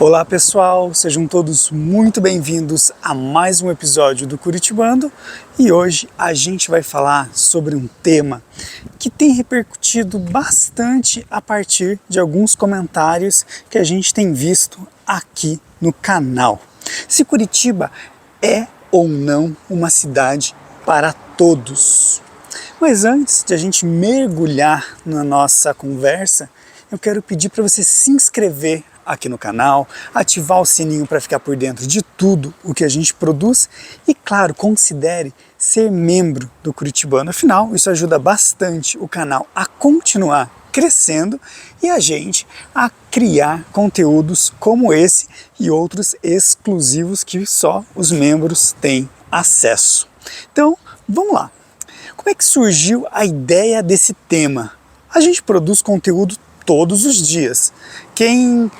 Olá pessoal, sejam todos muito bem-vindos a mais um episódio do Curitibando e hoje a gente vai falar sobre um tema que tem repercutido bastante a partir de alguns comentários que a gente tem visto aqui no canal. Se Curitiba é ou não uma cidade para todos. Mas antes de a gente mergulhar na nossa conversa, eu quero pedir para você se inscrever aqui no canal, ativar o sininho para ficar por dentro de tudo o que a gente produz e, claro, considere ser membro do Curitibano. Afinal, isso ajuda bastante o canal a continuar crescendo e a gente a criar conteúdos como esse e outros exclusivos que só os membros têm acesso. Então, vamos lá. Como é que surgiu a ideia desse tema? A gente produz conteúdo todos os dias. Quem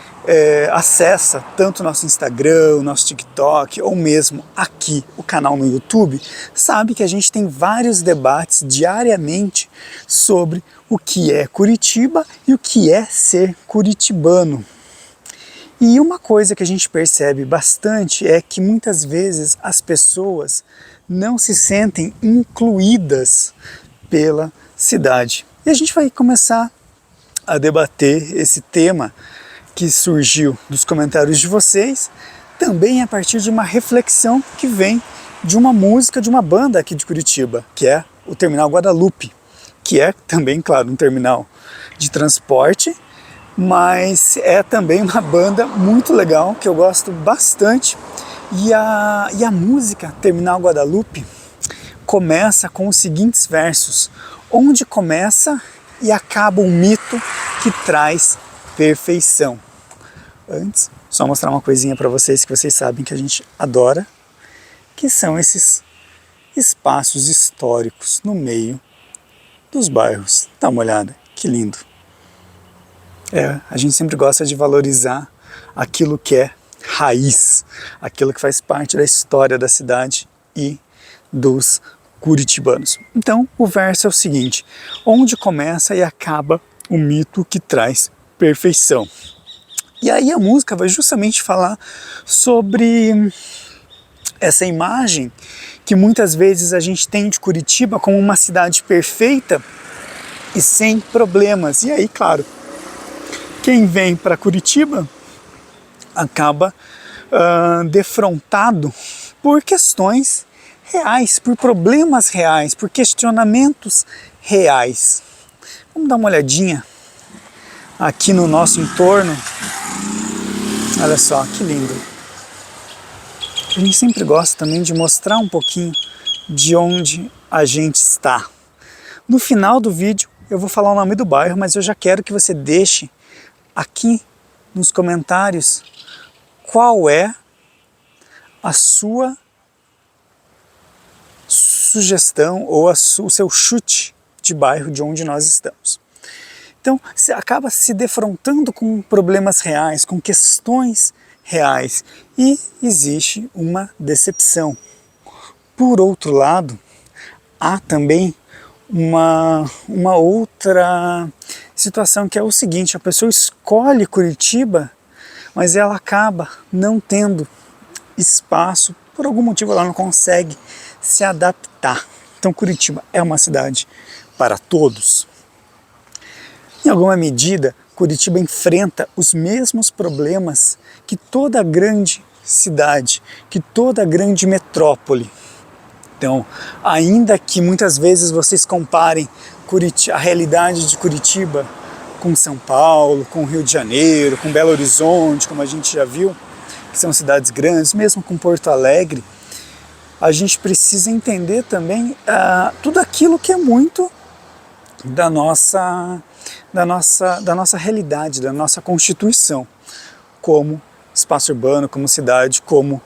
acessa tanto o nosso Instagram, o nosso TikTok ou mesmo aqui o canal no YouTube, sabe que a gente tem vários debates diariamente sobre o que é Curitiba e o que é ser curitibano. E uma coisa que a gente percebe bastante é que muitas vezes as pessoas não se sentem incluídas pela cidade. E a gente vai começar a debater esse tema que surgiu dos comentários de vocês, também a partir de uma reflexão que vem de uma música de uma banda aqui de Curitiba, que é o Terminal Guadalupe, que é também, claro, um terminal de transporte, mas é também uma banda muito legal, que eu gosto bastante, e a música Terminal Guadalupe começa com os seguintes versos: onde começa e acaba um mito que traz perfeição. Antes, só mostrar uma coisinha para vocês que vocês sabem que a gente adora, que são esses espaços históricos no meio dos bairros. Dá uma olhada, que lindo. A gente sempre gosta de valorizar aquilo que é raiz, aquilo que faz parte da história da cidade e dos curitibanos. Então, o verso é o seguinte: onde começa e acaba o mito que traz perfeição. E aí a música vai justamente falar sobre essa imagem que muitas vezes a gente tem de Curitiba como uma cidade perfeita e sem problemas. E aí, claro, quem vem para Curitiba acaba defrontado por questões reais, por problemas reais, por questionamentos reais. Vamos dar uma olhadinha aqui no nosso entorno. Olha só, que lindo. A gente sempre gosta também de mostrar um pouquinho de onde a gente está. No final do vídeo eu vou falar o nome do bairro, mas eu já quero que você deixe aqui nos comentários qual é a sua sugestão ou o seu chute de bairro de onde nós estamos. Então, você acaba se defrontando com problemas reais, com questões reais, e existe uma decepção. Por outro lado, há também uma outra situação, que é o seguinte: a pessoa escolhe Curitiba, mas ela acaba não tendo espaço, por algum motivo ela não consegue se adaptar. Então Curitiba é uma cidade para todos. Em alguma medida, Curitiba enfrenta os mesmos problemas que toda grande cidade, que toda grande metrópole. Então, ainda que muitas vezes vocês comparem a realidade de Curitiba com São Paulo, com Rio de Janeiro, com Belo Horizonte, como a gente já viu, que são cidades grandes, mesmo com Porto Alegre, a gente precisa entender também tudo aquilo que é muito da nossa realidade, da nossa constituição, como espaço urbano, como cidade, como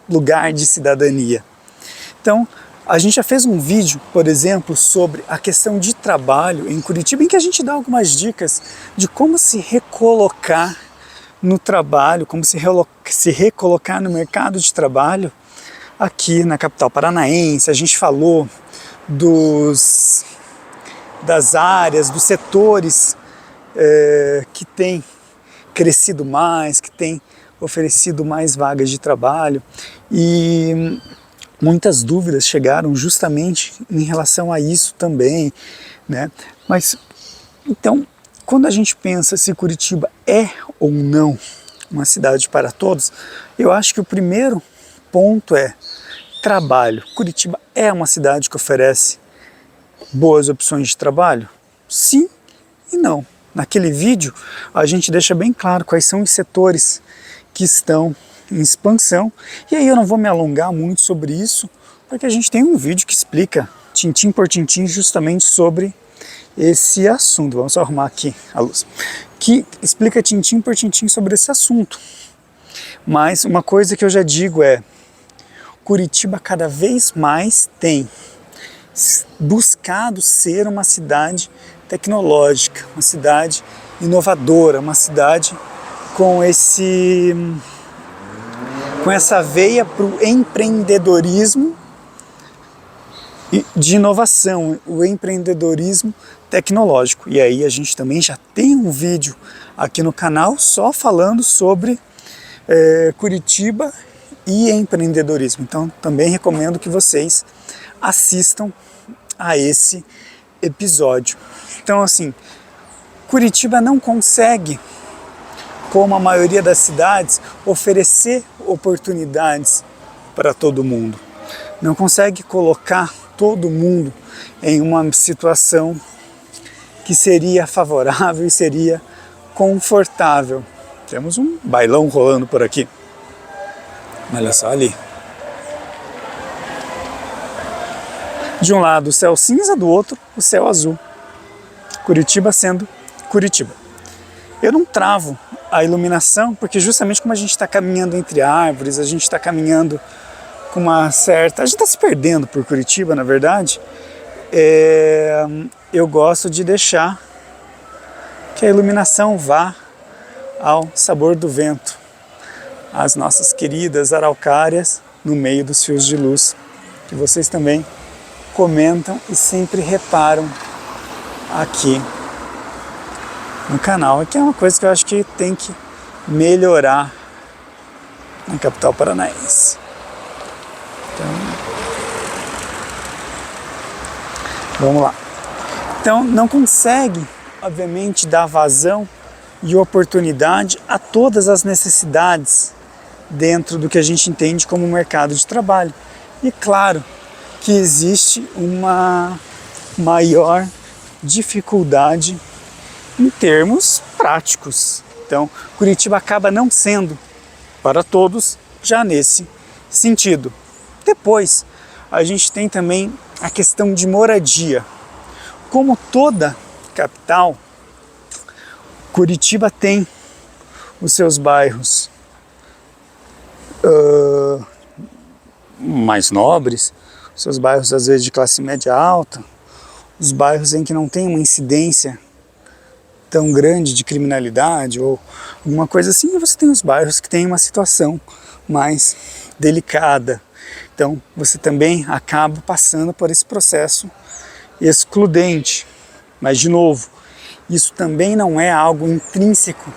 lugar de cidadania. Então, a gente já fez um vídeo, por exemplo, sobre a questão de trabalho em Curitiba, em que a gente dá algumas dicas de como se recolocar no trabalho, como se recolocar no mercado de trabalho aqui na capital paranaense. A gente falou das áreas, dos setores que tem crescido mais, que tem oferecido mais vagas de trabalho, e muitas dúvidas chegaram justamente em relação a isso também, né? Mas, então, quando a gente pensa se Curitiba é ou não uma cidade para todos, eu acho que o primeiro ponto é trabalho. Curitiba é uma cidade que oferece boas opções de trabalho? Sim e não. Naquele vídeo a gente deixa bem claro quais são os setores que estão em expansão, e aí eu não vou me alongar muito sobre isso, porque a gente tem um vídeo que explica tintim por tintim justamente sobre esse assunto. Vamos só arrumar aqui a luz. Que explica tintim por tintim sobre esse assunto. Mas uma coisa que eu já digo é: Curitiba cada vez mais tem buscado ser uma cidade tecnológica, uma cidade inovadora, uma cidade com essa veia para o empreendedorismo de inovação, o empreendedorismo tecnológico. E aí a gente também já tem um vídeo aqui no canal só falando sobre Curitiba e empreendedorismo. Então também recomendo que vocês assistam a esse episódio. Então assim, Curitiba não consegue, como a maioria das cidades, oferecer oportunidades para todo mundo. Não consegue colocar todo mundo em uma situação que seria favorável e seria confortável. Temos um bailão rolando por aqui. Olha só ali. De um lado o céu cinza, do outro o céu azul. Curitiba sendo Curitiba. Eu não travo a iluminação, porque justamente como a gente está caminhando entre árvores, a gente está caminhando com uma certa... A gente está se perdendo por Curitiba, na verdade. Eu gosto de deixar que a iluminação vá ao sabor do vento, as nossas queridas araucárias no meio dos fios de luz, que vocês também comentam e sempre reparam aqui no canal, que é uma coisa que eu acho que tem que melhorar na capital paranaense. Então, vamos lá. Então, não consegue, obviamente, dar vazão e oportunidade a todas as necessidades dentro do que a gente entende como mercado de trabalho. E claro que existe uma maior dificuldade em termos práticos. Então, Curitiba acaba não sendo para todos já nesse sentido. Depois, a gente tem também a questão de moradia. Como toda capital, Curitiba tem os seus bairros mais nobres, os seus bairros às vezes de classe média alta, os bairros em que não tem uma incidência tão grande de criminalidade ou alguma coisa assim, e você tem os bairros que têm uma situação mais delicada. Então você também acaba passando por esse processo excludente. Mas de novo, isso também não é algo intrínseco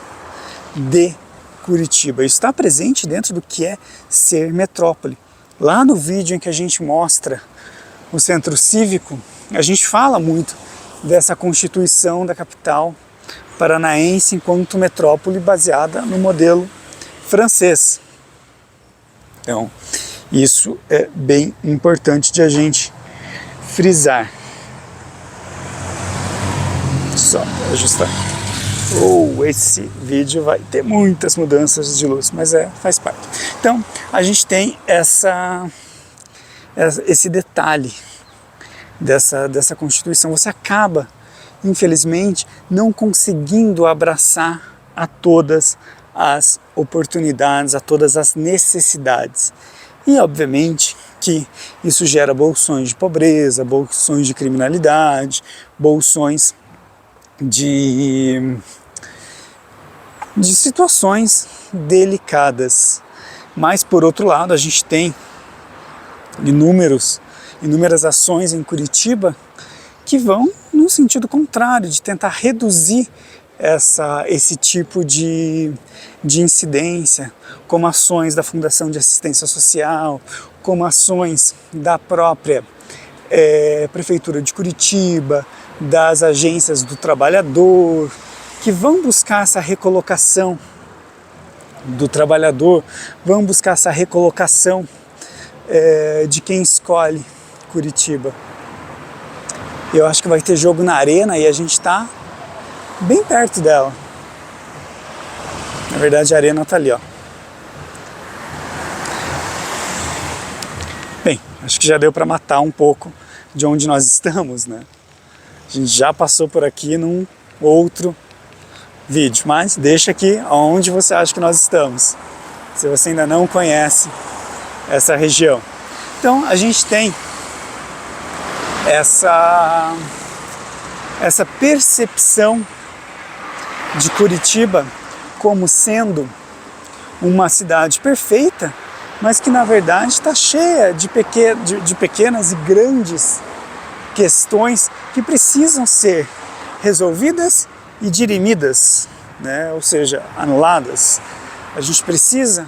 de Curitiba. Isso está presente dentro do que é ser metrópole. Lá no vídeo em que a gente mostra o centro cívico, a gente fala muito dessa constituição da capital paranaense enquanto metrópole baseada no modelo francês. Então, isso é bem importante de a gente frisar. Só ajustar. Esse vídeo vai ter muitas mudanças de luz, mas faz parte. Então, a gente tem esse detalhe dessa constituição. Você acaba, infelizmente, não conseguindo abraçar a todas as oportunidades, a todas as necessidades. E, obviamente, que isso gera bolsões de pobreza, bolsões de criminalidade, bolsões de situações delicadas. Mas, por outro lado, a gente tem inúmeras ações em Curitiba que vão no sentido contrário, de tentar reduzir esse tipo de incidência, como ações da Fundação de Assistência Social, como ações da própria Prefeitura de Curitiba, das agências do trabalhador, que vão buscar essa recolocação do trabalhador, vão buscar essa recolocação de quem escolhe Curitiba. Eu acho que vai ter jogo na Arena e a gente está bem perto dela. Na verdade, a Arena está ali, ó. Bem, acho que já deu para matar um pouco de onde nós estamos, né? A gente já passou por aqui num outro vídeo, mas deixa aqui onde você acha que nós estamos, se você ainda não conhece essa região. Então, a gente tem essa percepção de Curitiba como sendo uma cidade perfeita, mas que na verdade está cheia de pequenas e grandes questões que precisam ser resolvidas e dirimidas, né? Ou seja, anuladas. A gente precisa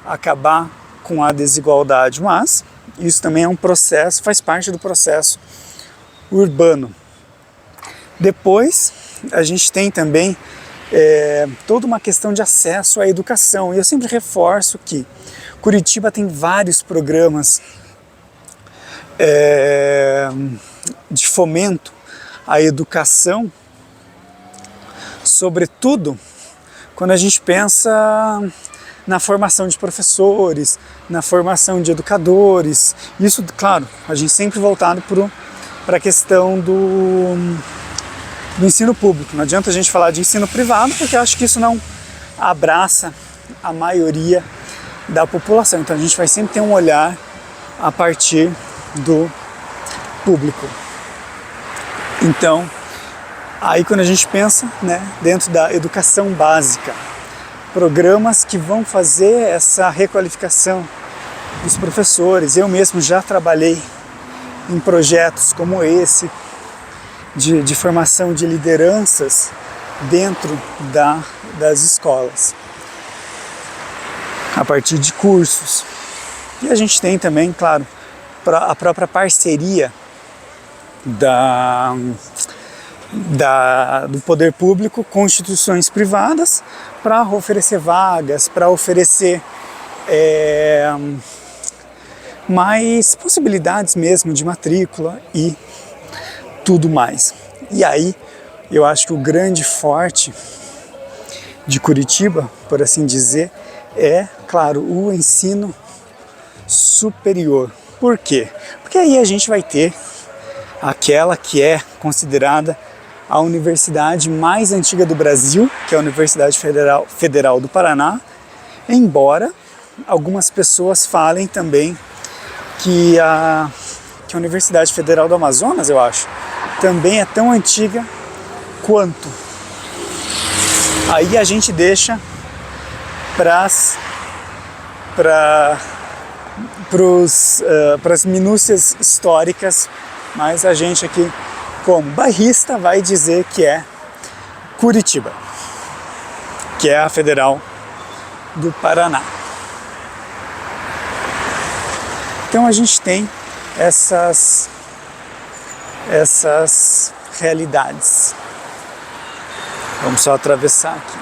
acabar com a desigualdade, mas isso também é um processo, faz parte do processo urbano. Depois, a gente tem também toda uma questão de acesso à educação. E eu sempre reforço que Curitiba tem vários programas de fomento à educação, sobretudo quando a gente pensa na formação de professores, na formação de educadores. Isso, claro, a gente sempre voltado para a questão do ensino público. Não adianta a gente falar de ensino privado, porque eu acho que isso não abraça a maioria da população. Então a gente vai sempre ter um olhar a partir do público. Então, aí quando a gente pensa, né, dentro da educação básica, programas que vão fazer essa requalificação dos professores. Eu mesmo já trabalhei em projetos como esse, de formação de lideranças dentro das escolas, a partir de cursos. E a gente tem também, claro, a própria parceria do poder público com instituições privadas para oferecer vagas, para oferecer mais possibilidades mesmo de matrícula e tudo mais. E aí, eu acho que o grande forte de Curitiba, por assim dizer, é, claro, o ensino superior. Por quê? Porque aí a gente vai ter aquela que é considerada a universidade mais antiga do Brasil, que é a Universidade Federal do Paraná, embora algumas pessoas falem também que a Universidade Federal do Amazonas, eu acho, também é tão antiga quanto. Aí a gente deixa para as minúcias históricas, mas a gente aqui, como bairrista, vai dizer que é Curitiba, que é a Federal do Paraná. Então a gente tem essas realidades. Vamos só atravessar aqui.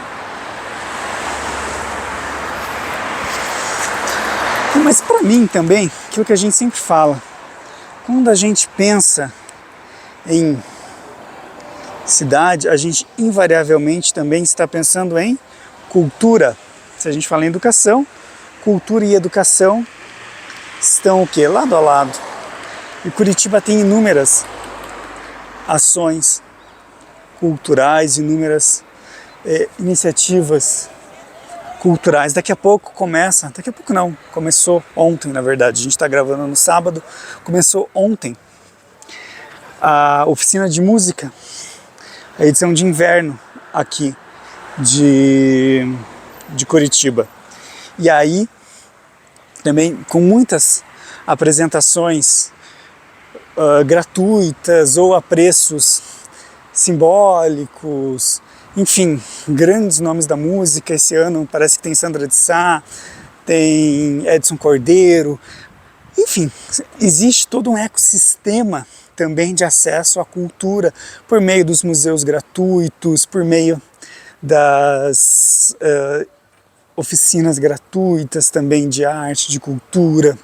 Mas para mim também, aquilo que a gente sempre fala, quando a gente pensa em cidade, a gente invariavelmente também está pensando em cultura. Se a gente fala em educação, cultura e educação estão o quê? Lado a lado. E Curitiba tem inúmeras ações culturais, inúmeras iniciativas culturais. Daqui a pouco começou ontem, na verdade. A gente está gravando no sábado, começou ontem a oficina de música, a edição de inverno aqui de Curitiba. E aí, também com muitas apresentações gratuitas ou a preços simbólicos, enfim, grandes nomes da música. Esse ano parece que tem Sandra de Sá, tem Edson Cordeiro, enfim, existe todo um ecossistema também de acesso à cultura por meio dos museus gratuitos, por meio das oficinas gratuitas também de arte, de cultura,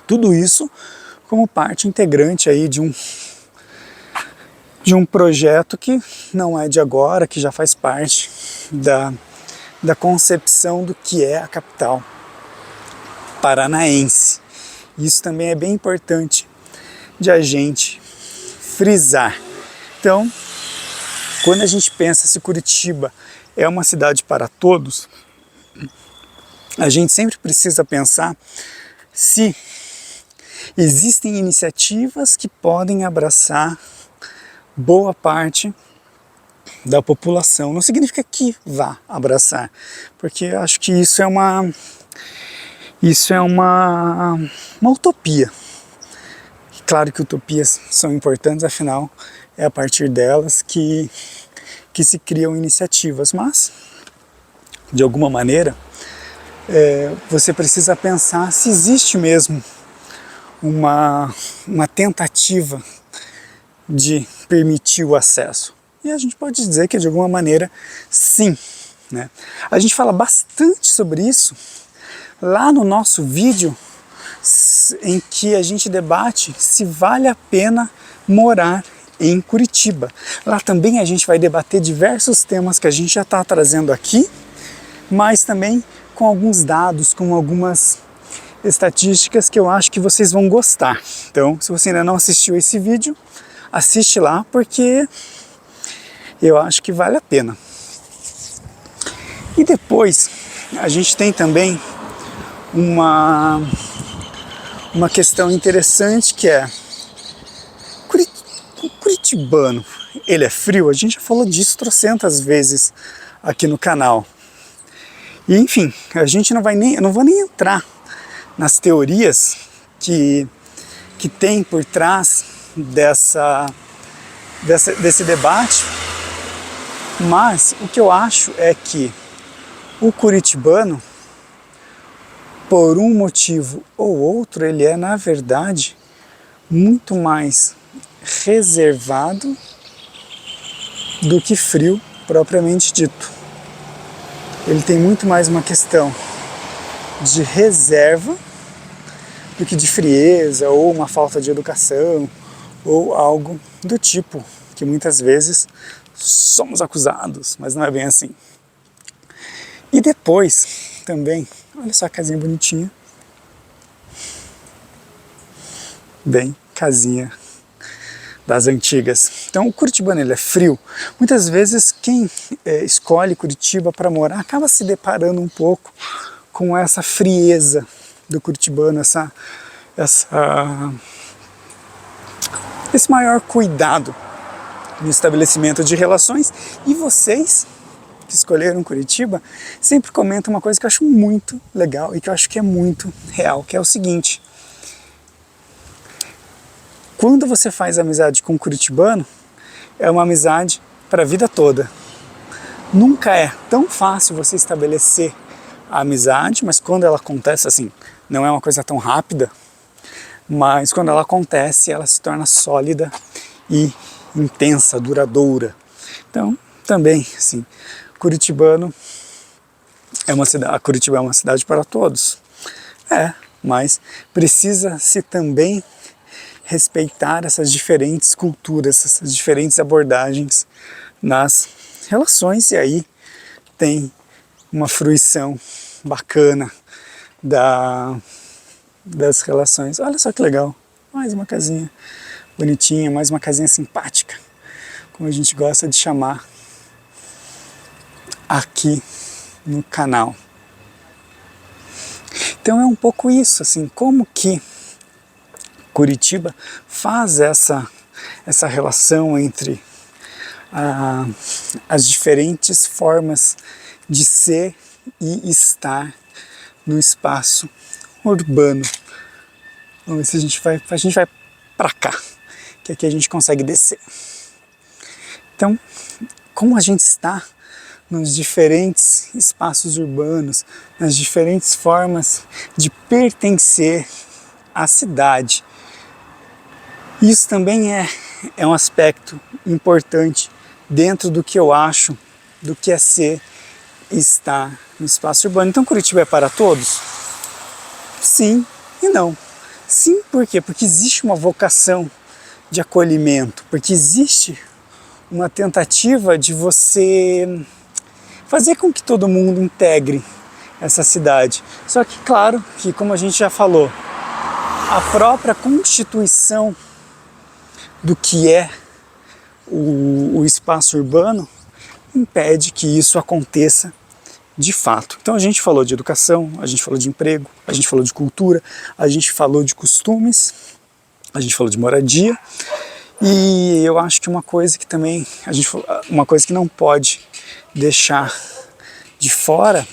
tudo isso como parte integrante aí de um projeto que não é de agora, que já faz parte da concepção do que é a capital paranaense. Isso também é bem importante de a gente frisar. Então, quando a gente pensa se Curitiba é uma cidade para todos, a gente sempre precisa pensar se existem iniciativas que podem abraçar boa parte da população. Não significa que vá abraçar, porque eu acho que isso é uma utopia. Claro que utopias são importantes, afinal é a partir delas que se criam iniciativas, mas de alguma maneira você precisa pensar se existe mesmo uma tentativa de permitir o acesso. E a gente pode dizer que de alguma maneira sim, né? A gente fala bastante sobre isso lá no nosso vídeo em que a gente debate se vale a pena morar em Curitiba. Lá também a gente vai debater diversos temas que a gente já está trazendo aqui, mas também com alguns dados, com algumas estatísticas que eu acho que vocês vão gostar. Então, se você ainda não assistiu esse vídeo, assiste lá, porque eu acho que vale a pena. E depois a gente tem também uma questão interessante, que é o curitibano, ele é frio? A gente já falou disso trocentas vezes aqui no canal. E enfim, eu não vou nem entrar nas teorias que tem por trás desse debate, mas o que eu acho é que o curitibano, por um motivo ou outro, ele é, na verdade, muito mais reservado do que frio propriamente dito. Ele tem muito mais uma questão de reserva do que de frieza ou uma falta de educação ou algo do tipo, que muitas vezes somos acusados, mas não é bem assim. E depois também, olha só a casinha bonitinha, bem casinha das antigas. Então o curitibano, ele é frio. Muitas vezes quem escolhe Curitiba para morar acaba se deparando um pouco com essa frieza do curitibano, esse maior cuidado no estabelecimento de relações. E vocês que escolheram Curitiba sempre comentam uma coisa que eu acho muito legal e que eu acho que é muito real, que é o seguinte: quando você faz amizade com um curitibano, é uma amizade para a vida toda. Nunca é tão fácil você estabelecer a amizade, mas quando ela acontece, assim, não é uma coisa tão rápida, mas quando ela acontece, ela se torna sólida e intensa, duradoura. Então, também, assim, Curitiba é uma cidade para todos. Mas precisa-se também respeitar essas diferentes culturas, essas diferentes abordagens nas relações, e aí tem uma fruição bacana das relações. Olha só que legal, mais uma casinha bonitinha, mais uma casinha simpática, como a gente gosta de chamar aqui no canal. Então é um pouco isso, assim, como que Curitiba faz essa relação entre as diferentes formas de ser e estar no espaço urbano. Vamos ver se a gente vai para cá, que aqui a gente consegue descer. Então, como a gente está nos diferentes espaços urbanos, nas diferentes formas de pertencer à cidade. Isso também é um aspecto importante dentro do que eu acho do que é ser e estar no espaço urbano. Então Curitiba é para todos? Sim e não. Sim, por quê? Porque existe uma vocação de acolhimento, porque existe uma tentativa de você fazer com que todo mundo integre essa cidade. Só que, claro, que como a gente já falou, a própria constituição do que é o espaço urbano impede que isso aconteça de fato. Então a gente falou de educação, a gente falou de emprego, a gente falou de cultura, a gente falou de costumes, a gente falou de moradia, e eu acho que uma coisa que também uma coisa que não pode deixar de fora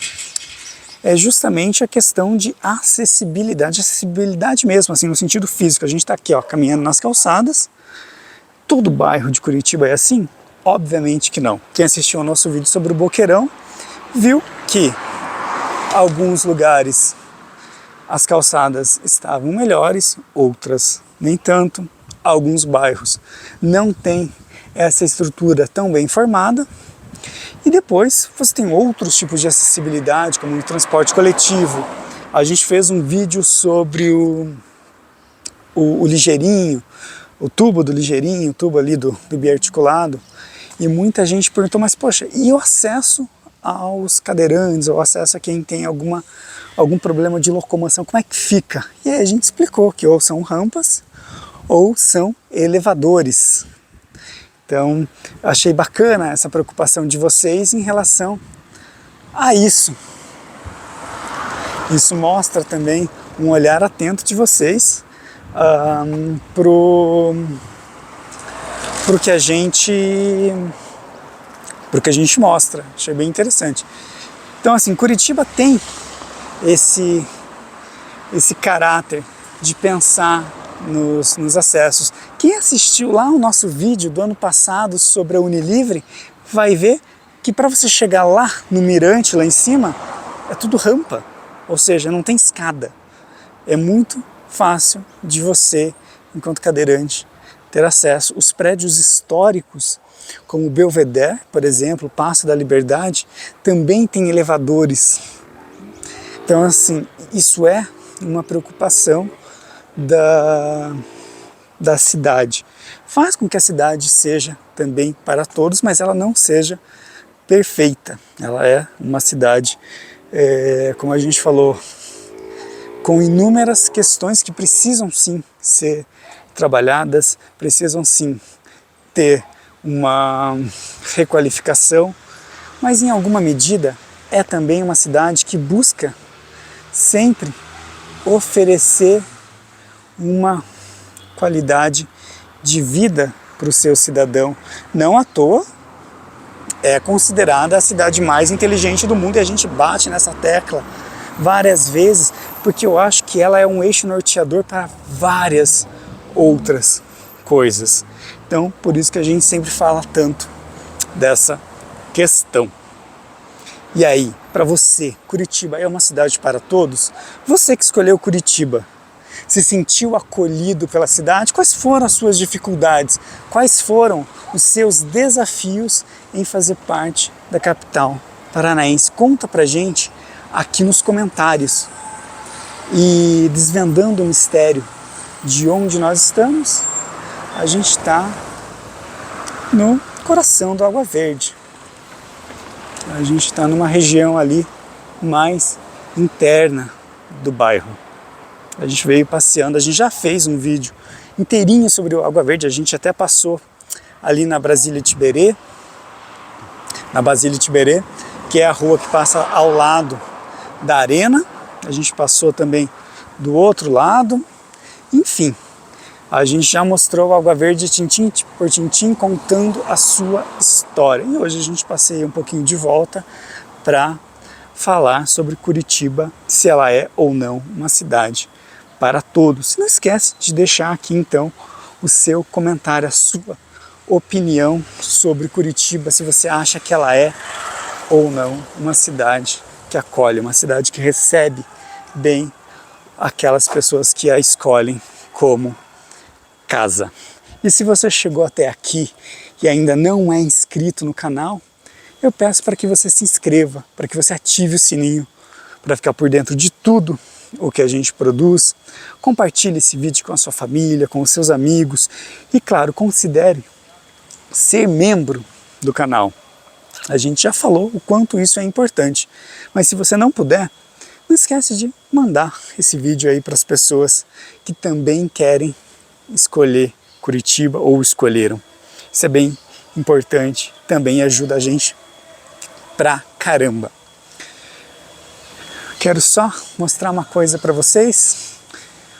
é justamente a questão de acessibilidade mesmo, assim, no sentido físico. A gente está aqui, ó, caminhando nas calçadas. Todo bairro de Curitiba é assim? Obviamente que não. Quem assistiu ao nosso vídeo sobre o Boqueirão viu que alguns lugares as calçadas estavam melhores, outras nem tanto. Alguns bairros não têm essa estrutura tão bem formada. E depois você tem outros tipos de acessibilidade, como o transporte coletivo. A gente fez um vídeo sobre o ligeirinho, o tubo do ligeirinho, o tubo ali do biarticulado. E muita gente perguntou, mas poxa, e o acesso aos cadeirantes, ou acesso a quem tem algum problema de locomoção, como é que fica? E aí a gente explicou que ou são rampas ou são elevadores. Então, achei bacana essa preocupação de vocês em relação a isso. Isso mostra também um olhar atento de vocês pro que a gente mostra. Achei bem interessante. Então, assim, Curitiba tem esse caráter de pensar nos acessos. Quem assistiu lá o nosso vídeo do ano passado sobre a Unilivre vai ver que para você chegar lá no mirante, lá em cima, é tudo rampa, ou seja, não tem escada. É muito fácil de você, enquanto cadeirante, ter acesso. Os prédios históricos, como o Belvedere, por exemplo, o Paço da Liberdade, também tem elevadores. Então, assim, isso é uma preocupação da cidade. Faz com que a cidade seja também para todos, mas ela não seja perfeita. Ela é uma cidade, como a gente falou, com inúmeras questões que precisam sim ser trabalhadas, precisam sim ter uma requalificação, mas em alguma medida é também uma cidade que busca sempre oferecer uma qualidade de vida para o seu cidadão. Não à toa é considerada a cidade mais inteligente do mundo, e a gente bate nessa tecla várias vezes, porque eu acho que ela é um eixo norteador para várias outras coisas. Então, por isso que a gente sempre fala tanto dessa questão. E aí, para você, Curitiba é uma cidade para todos? Você que escolheu Curitiba, se sentiu acolhido pela cidade? Quais foram as suas dificuldades? Quais foram os seus desafios em fazer parte da capital paranaense? Conta pra gente aqui nos comentários. E desvendando o mistério de onde nós estamos, a gente está no coração do Água Verde. A gente está numa região ali mais interna do bairro. A gente veio passeando, a gente já fez um vídeo inteirinho sobre o Água Verde, a gente até passou ali na Basílio Tiberê, que é a rua que passa ao lado da arena. A gente passou também do outro lado. Enfim, a gente já mostrou o Água Verde tintim por tintim, contando a sua história. E hoje a gente passeia um pouquinho de volta para falar sobre Curitiba, se ela é ou não uma cidade para todos. Não esquece de deixar aqui então o seu comentário, a sua opinião sobre Curitiba, se você acha que ela é ou não uma cidade que acolhe, uma cidade que recebe bem aquelas pessoas que a escolhem como casa. E se você chegou até aqui e ainda não é inscrito no canal, eu peço para que você se inscreva, para que você ative o sininho, para ficar por dentro de tudo o que a gente produz. Compartilhe esse vídeo com a sua família, com os seus amigos e, claro, considere ser membro do canal. A gente já falou o quanto isso é importante, mas se você não puder, não esquece de mandar esse vídeo aí para as pessoas que também querem escolher Curitiba ou escolheram. Isso é bem importante, também ajuda a gente pra caramba. Quero só mostrar uma coisa para vocês,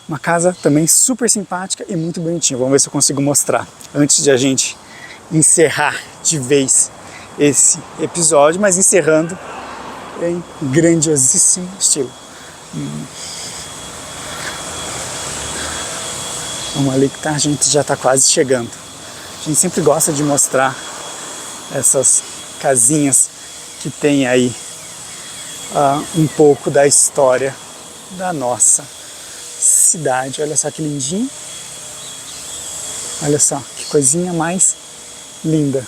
uma casa também super simpática e muito bonitinha. Vamos ver se eu consigo mostrar antes de a gente encerrar de vez esse episódio, mas encerrando em grandiosíssimo estilo. Vamos ali que a gente já está quase chegando. A gente sempre gosta de mostrar essas casinhas que tem aí um pouco da história da nossa cidade. Olha só que lindinho. Olha só que coisinha mais linda.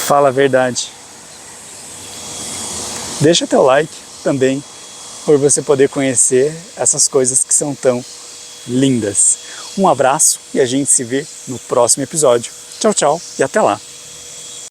Fala a verdade. Deixa teu like também, por você poder conhecer essas coisas que são tão lindas. Um abraço e a gente se vê no próximo episódio. Tchau, tchau e até lá!